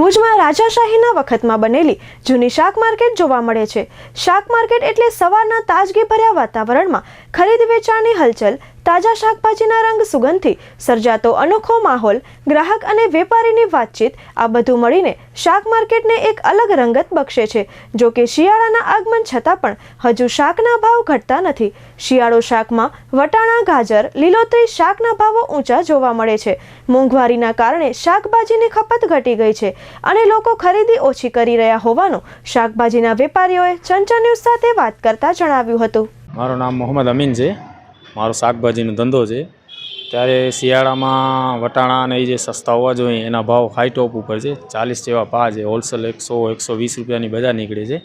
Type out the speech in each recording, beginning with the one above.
ભુજમાં રાજાશાહીના વખતમાં બનેલી જૂની શાક માર્કેટ જોવા મળે છે। શાક માર્કેટ એટલે સવારના તાજગીભર્યા વાતાવરણમાં ખરીદ વેચાણની હલચલ, તાજા શાકભાજીના રંગ સુગંધથી સર્જાતો અનોખો માહોલ, ગ્રાહક અને વેપારીની વાતચીત, આ બધું મળીને શાક માર્કેટને એક અલગ રંગત બક્ષે છે। જો કે શિયાળાના આગમન છતાં પણ હજુ શાકના ભાવ ઘટતા નથી। શિયાળો શાકમાં વટાણા, ગાજર, લીલોતરી શાકના ભાવો ઊંચા જોવા મળે છે। મોંઘવારીના કારણે શાકભાજીની ખપત ઘટી ગઈ છે અને લોકો ખરીદી ઓછી કરી રહ્યા હોવાનું શાકભાજીના વેપારીઓએ ચંચળ ન્યૂઝ સાથે વાત કરતા જણાવ્યું હતું। મારું નામ મોહમ્મદ અમીન છે। મારો શાકભાજીનો ધંધો છે। ત્યારે શિયાળામાં વટાણા અને એ જે સસ્તા હોવા જોઈએ એના ભાવ હાઈ ટોપ ઉપર છે। 40 જેવા ભાવ છે। હોલસેલ 100-120 રૂપિયાની બજાર નીકળે છે।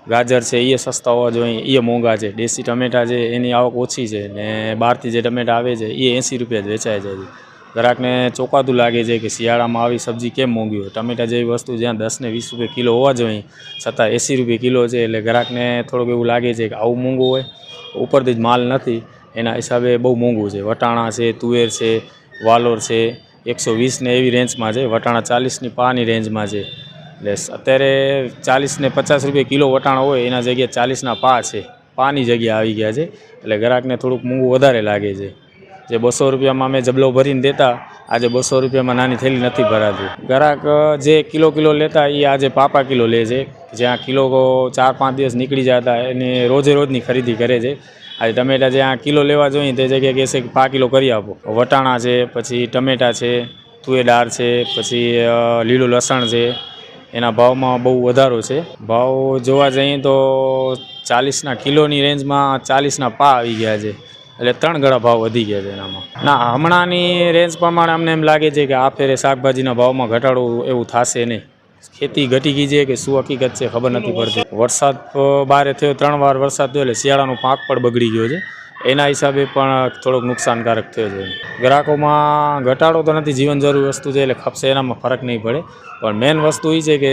ગાજર છે એ સસ્તા હોવા જોઈએ, એ મોંઘા છે। દેશી ટમેટા છે એની આવક ઓછી છે ને બહારથી જે ટમેટા આવે છે એ 80 રૂપિયા જ વેચાય છે। ગ્રાહકને ચોંકાતું લાગે છે કે શિયાળામાં આવી સબ્જી કેમ મોંઘી હોય। ટમેટા જેવી વસ્તુ જ્યાં 10 ને 20 રૂપિયા કિલો હોવા જોઈએ છતાં 80 રૂપિયા કિલો છે, એટલે ગ્રાહકને થોડુંક એવું લાગે છે કે આવું મોંઘું હોય, ઉપરથી જ માલ નથી, એના હિસાબે બહુ મોંઘું છે। વટાણા છે, તુવેર છે, વાલોર છે 120 ને એવી રેન્જમાં છે। વટાણા 40ની પાની રેન્જમાં છે। એટલે અત્યારે 40 ને 50 રૂપિયા કિલો વટાણા હોય એના જગ્યાએ 40ના પા છે, પાની જગ્યા આવી ગયા છે। એટલે ગ્રાહકને થોડુંક મોંઘું વધારે લાગે છે। જે 200 રૂપિયામાં અમે જબલો ભરીને દેતા, આજે 200 રૂપિયામાં નાની થેલી નથી ભરાતી। ગ્રાહક જે કિલો લેતા એ આજે પાપા કિલો લે છે। જ્યાં કિલો 4-5 દિવસ નીકળી જતા એને રોજે રોજની ખરીદી કરે છે। આજે ટમેટા જ્યાં કિલો લેવા જોઈએ તે જગ્યાએ કહેશે કે 5 કિલો કરી આપો। વટાણા છે, પછી ટમેટા છે, તુવેર દાળ છે, પછી લીલું લસણ છે, એના ભાવમાં બહુ વધારો છે। ભાવ જોવા જઈએ તો 40ના કિલોની રેન્જમાં 40ના પા આવી ગયા છે। એટલે 3 ગણા ભાવ વધી ગયા છે એનામાં। ના, હમણાંની રેન્જ પ્રમાણે અમને એમ લાગે છે કે આ ફેરે શાકભાજીના ભાવમાં ઘટાડો એવું થશે નહીં। ખેતી ઘટી ગઈ છે કે શું હકીકત છે ખબર નથી પડતી। વરસાદ બારે થયો, 3 વાર વરસાદ થયો એટલે શિયાળાનો પાક પણ બગડી ગયો છે। એના હિસાબે પણ થોડોક નુકસાનકારક થયો છે। ગ્રાહકોમાં ઘટાડો તો નથી, જીવન જરૂરી વસ્તુ છે એટલે ખપશે, એનામાં ફરક નહીં પડે, પણ મેઇન વસ્તુ એ છે કે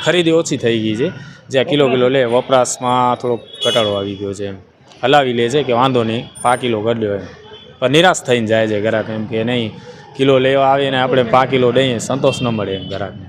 ખરીદી ઓછી થઈ ગઈ છે। જ્યાં કિલો લે વપરાશમાં થોડોક ઘટાડો આવી ગયો છે। હલાવી લે છે કે વાંધો નહીં 5 કિલો કરી દો એમ, પણ નિરાશ થઈને જાય છે ગ્રાહક, એમ કે નહીં કિલો લેવા આવીને આપણે 5 કિલો દઈએ, સંતોષ ન મળે એમ ગ્રાહકને।